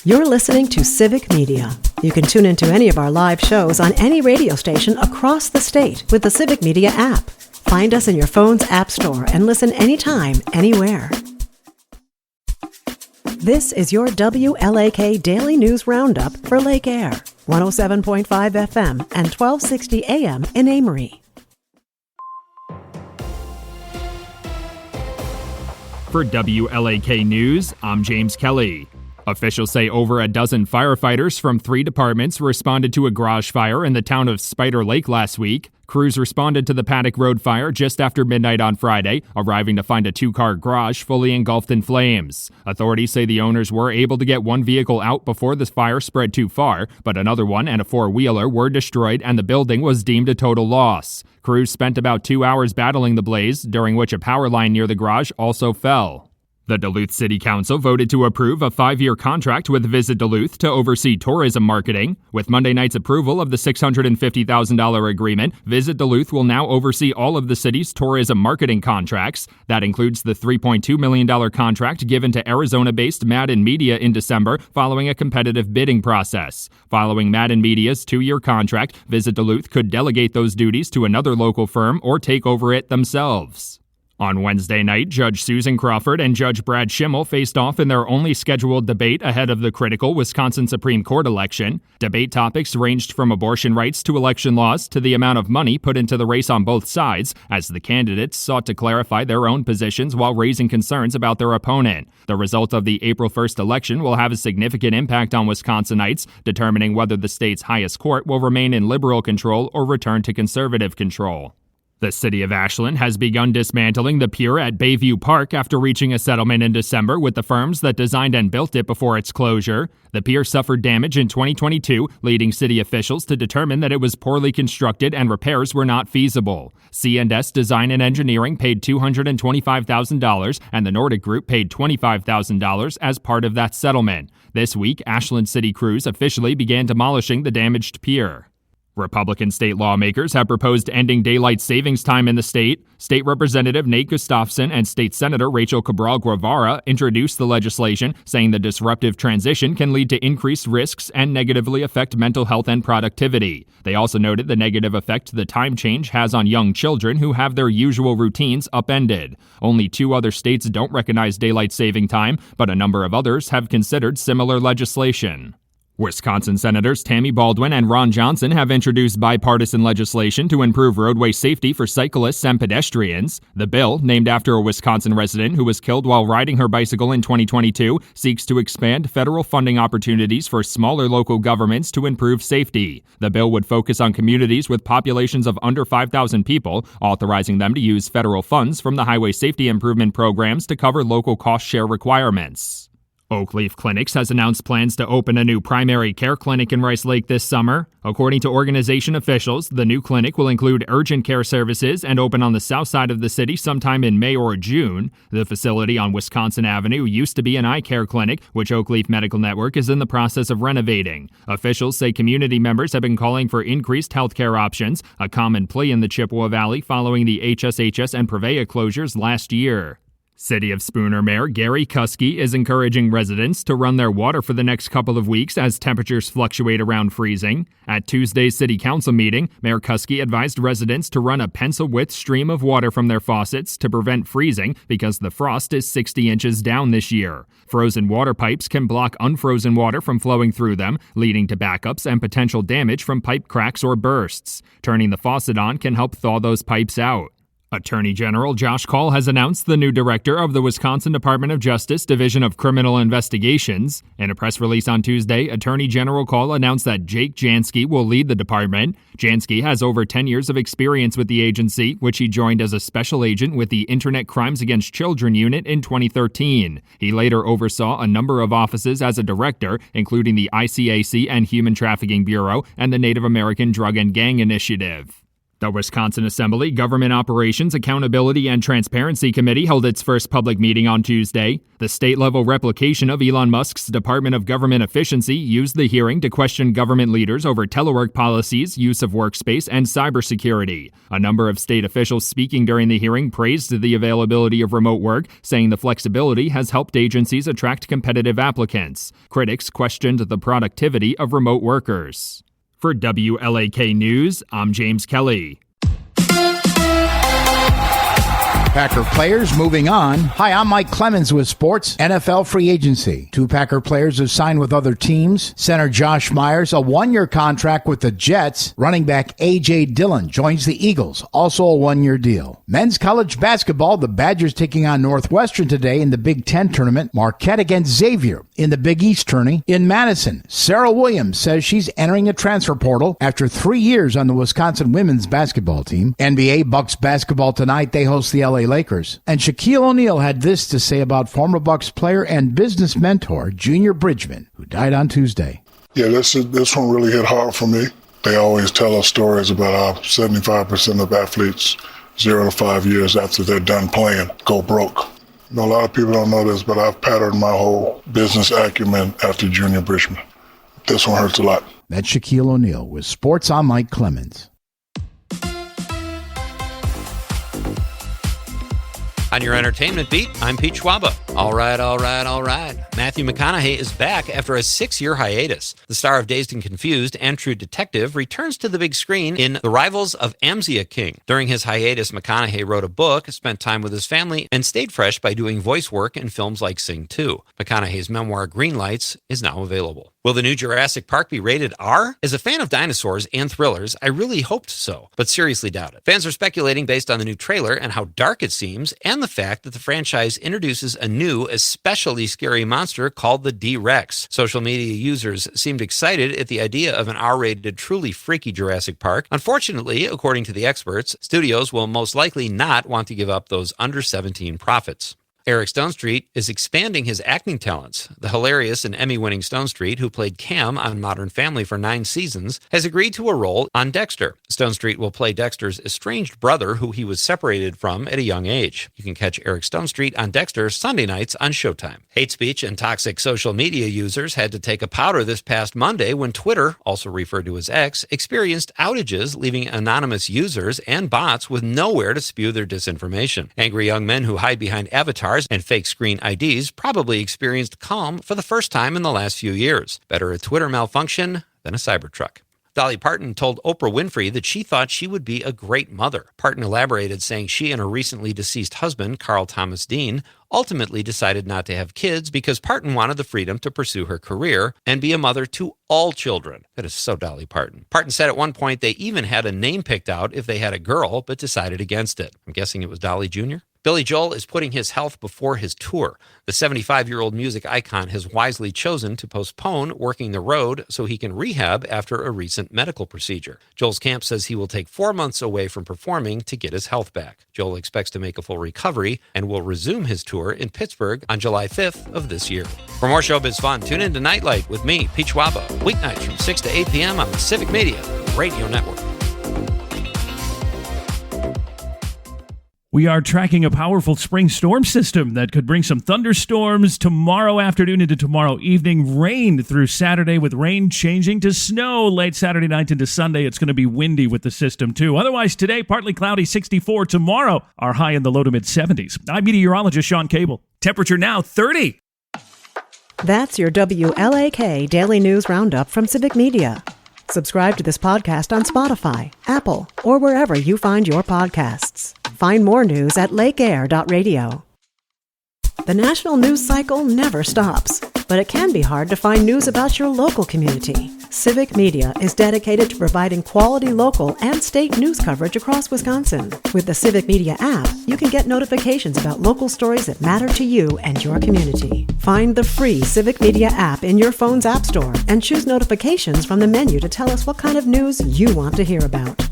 You're listening to Civic Media. You can tune into any of our live shows on any radio station across the state with the Civic Media app. Find us in your phone's app store and listen anytime, anywhere. This is your WLAK Daily News Roundup for Lake Air, 107.5 FM and 1260 AM in Amory. For WLAK News, I'm James Kelly. Officials say over a dozen firefighters from 3 departments responded to a garage fire in the town of Spider Lake last week. Crews responded to the Paddock Road fire just after midnight on Friday, arriving to find a 2-car garage fully engulfed in flames. Authorities say the owners were able to get one vehicle out before the fire spread too far, but another one and a 4-wheeler were destroyed and the building was deemed a total loss. Crews spent about 2 hours battling the blaze, during which a power line near the garage also fell. The Duluth City Council voted to approve a 5-year contract with Visit Duluth to oversee tourism marketing. With Monday night's approval of the $650,000 agreement, Visit Duluth will now oversee all of the city's tourism marketing contracts. That includes the $3.2 million contract given to Arizona-based Madden Media in December following a competitive bidding process. Following Madden Media's 2-year contract, Visit Duluth could delegate those duties to another local firm or take over it themselves. On Wednesday night, Judge Susan Crawford and Judge Brad Schimmel faced off in their only scheduled debate ahead of the critical Wisconsin Supreme Court election. Debate topics ranged from abortion rights to election laws to the amount of money put into the race on both sides, as the candidates sought to clarify their own positions while raising concerns about their opponent. The result of the April 1st election will have a significant impact on Wisconsinites, determining whether the state's highest court will remain in liberal control or return to conservative control. The city of Ashland has begun dismantling the pier at Bayview Park after reaching a settlement in December with the firms that designed and built it before its closure. The pier suffered damage in 2022, leading city officials to determine that it was poorly constructed and repairs were not feasible. C&S Design and Engineering paid $225,000 and the Nordic Group paid $25,000 as part of that settlement. This week, Ashland city crews officially began demolishing the damaged pier. Republican state lawmakers have proposed ending daylight savings time in the state. State Representative Nate Gustafson and State Senator Rachel Cabral Guevara introduced the legislation, saying the disruptive transition can lead to increased risks and negatively affect mental health and productivity. They also noted the negative effect the time change has on young children who have their usual routines upended. Only 2 other states don't recognize daylight saving time, but a number of others have considered similar legislation. Wisconsin Senators Tammy Baldwin and Ron Johnson have introduced bipartisan legislation to improve roadway safety for cyclists and pedestrians. The bill, named after a Wisconsin resident who was killed while riding her bicycle in 2022, seeks to expand federal funding opportunities for smaller local governments to improve safety. The bill would focus on communities with populations of under 5,000 people, authorizing them to use federal funds from the highway safety improvement programs to cover local cost share requirements. Oakleaf Clinics has announced plans to open a new primary care clinic in Rice Lake this summer. According to organization officials, the new clinic will include urgent care services and open on the south side of the city sometime in May or June. The facility on Wisconsin Avenue used to be an eye care clinic, which Oakleaf Medical Network is in the process of renovating. Officials say community members have been calling for increased healthcare options, a common plea in the Chippewa Valley following the HSHS and Prevea closures last year. City of Spooner Mayor Gary Kuski is encouraging residents to run their water for the next couple of weeks as temperatures fluctuate around freezing. At Tuesday's City Council meeting, Mayor Kuski advised residents to run a pencil-width stream of water from their faucets to prevent freezing because the frost is 60 inches down this year. Frozen water pipes can block unfrozen water from flowing through them, leading to backups and potential damage from pipe cracks or bursts. Turning the faucet on can help thaw those pipes out. Attorney General Josh Kaul has announced the new director of the Wisconsin Department of Justice Division of Criminal Investigations. In a press release on Tuesday, Attorney General Kaul announced that Jake Jansky will lead the department. Jansky has over 10 years of experience with the agency, which he joined as a special agent with the Internet Crimes Against Children Unit in 2013. He later oversaw a number of offices as a director, including the ICAC and Human Trafficking Bureau and the Native American Drug and Gang Initiative. The Wisconsin Assembly Government Operations Accountability and Transparency Committee held its first public meeting on Tuesday. The state-level replication of Elon Musk's Department of Government Efficiency used the hearing to question government leaders over telework policies, use of workspace, and cybersecurity. A number of state officials speaking during the hearing praised the availability of remote work, saying the flexibility has helped agencies attract competitive applicants. Critics questioned the productivity of remote workers. For WLAK News, I'm James Kelly. Packer players moving on. Hi, I'm Mike Clemens with Sports NFL Free Agency. 2 Packer players have signed with other teams. Center Josh Myers, a 1-year contract with the Jets. Running back A.J. Dillon joins the Eagles, also a 1-year deal. Men's college basketball, the Badgers taking on Northwestern today in the Big Ten tournament. Marquette against Xavier in the Big East tourney. In Madison, Sarah Williams says she's entering a transfer portal after 3 years on the Wisconsin women's basketball team. NBA Bucks basketball tonight. They host the LA Lakers. And Shaquille O'Neal had this to say about former Bucks player and business mentor Junior Bridgman, who died on Tuesday. Yeah, this one really hit hard for me. They always tell us stories about how 75% of athletes 0 to 5 years after they're done playing go broke. You know, a lot of people don't know this, but I've patterned my whole business acumen after Junior Bridgman. This one hurts a lot. That's Shaquille O'Neal with Sports. I'm Mike Clemens. On your entertainment beat, I'm Pete Schwaba. All right. Matthew McConaughey is back after a 6-year hiatus. The star of Dazed and Confused and True Detective returns to the big screen in The Rivals of Amzia King. During his hiatus, McConaughey wrote a book, spent time with his family, and stayed fresh by doing voice work in films like Sing 2. McConaughey's memoir, Green Lights, is now available. Will the new Jurassic Park be rated R? As a fan of dinosaurs and thrillers, I really hoped so, but seriously doubt it. Fans are speculating based on the new trailer and how dark it seems, and the fact that the franchise introduces a new, especially scary monster called the D-Rex. Social media users seemed excited at the idea of an R-rated, truly freaky Jurassic Park. Unfortunately, according to the experts, studios will most likely not want to give up those under-17 profits. Eric Stonestreet is expanding his acting talents. The hilarious and Emmy-winning Stonestreet, who played Cam on Modern Family for 9 seasons, has agreed to a role on Dexter. Stonestreet will play Dexter's estranged brother, who he was separated from at a young age. You can catch Eric Stonestreet on Dexter Sunday nights on Showtime. Hate speech and toxic social media users had to take a powder this past Monday when Twitter, also referred to as X, experienced outages, leaving anonymous users and bots with nowhere to spew their disinformation. Angry young men who hide behind avatars and fake screen IDs probably experienced calm for the first time in the last few years. Better a Twitter malfunction than a Cybertruck. Dolly Parton told Oprah Winfrey that she thought she would be a great mother. Parton elaborated, saying she and her recently deceased husband, Carl Thomas Dean, ultimately decided not to have kids because Parton wanted the freedom to pursue her career and be a mother to all children. That is so Dolly Parton. Parton said at one point they even had a name picked out if they had a girl, but decided against it. I'm guessing it was Dolly Jr.? Billy Joel is putting his health before his tour. The 75-year-old music icon has wisely chosen to postpone working the road so he can rehab after a recent medical procedure. Joel's camp says he will take 4 months away from performing to get his health back. Joel expects to make a full recovery and will resume his tour in Pittsburgh on July 5th of this year. For more showbiz fun, tune in to Nightlight with me, Pete Schwaba, weeknights from 6 to 8 p.m. on the Civic Media Radio Network. We are tracking a powerful spring storm system that could bring some thunderstorms tomorrow afternoon into tomorrow evening. Rain through Saturday, with rain changing to snow late Saturday night into Sunday. It's going to be windy with the system, too. Otherwise, today, partly cloudy, 64. Tomorrow, our high in the low to mid-70s. I'm meteorologist Sean Cable. Temperature now, 30. That's your WLAK Daily News Roundup from Civic Media. Subscribe to this podcast on Spotify, Apple, or wherever you find your podcasts. Find more news at lakeair.radio. The national news cycle never stops, but it can be hard to find news about your local community. Civic Media is dedicated to providing quality local and state news coverage across Wisconsin. With the Civic Media app, you can get notifications about local stories that matter to you and your community. Find the free Civic Media app in your phone's app store and choose notifications from the menu to tell us what kind of news you want to hear about.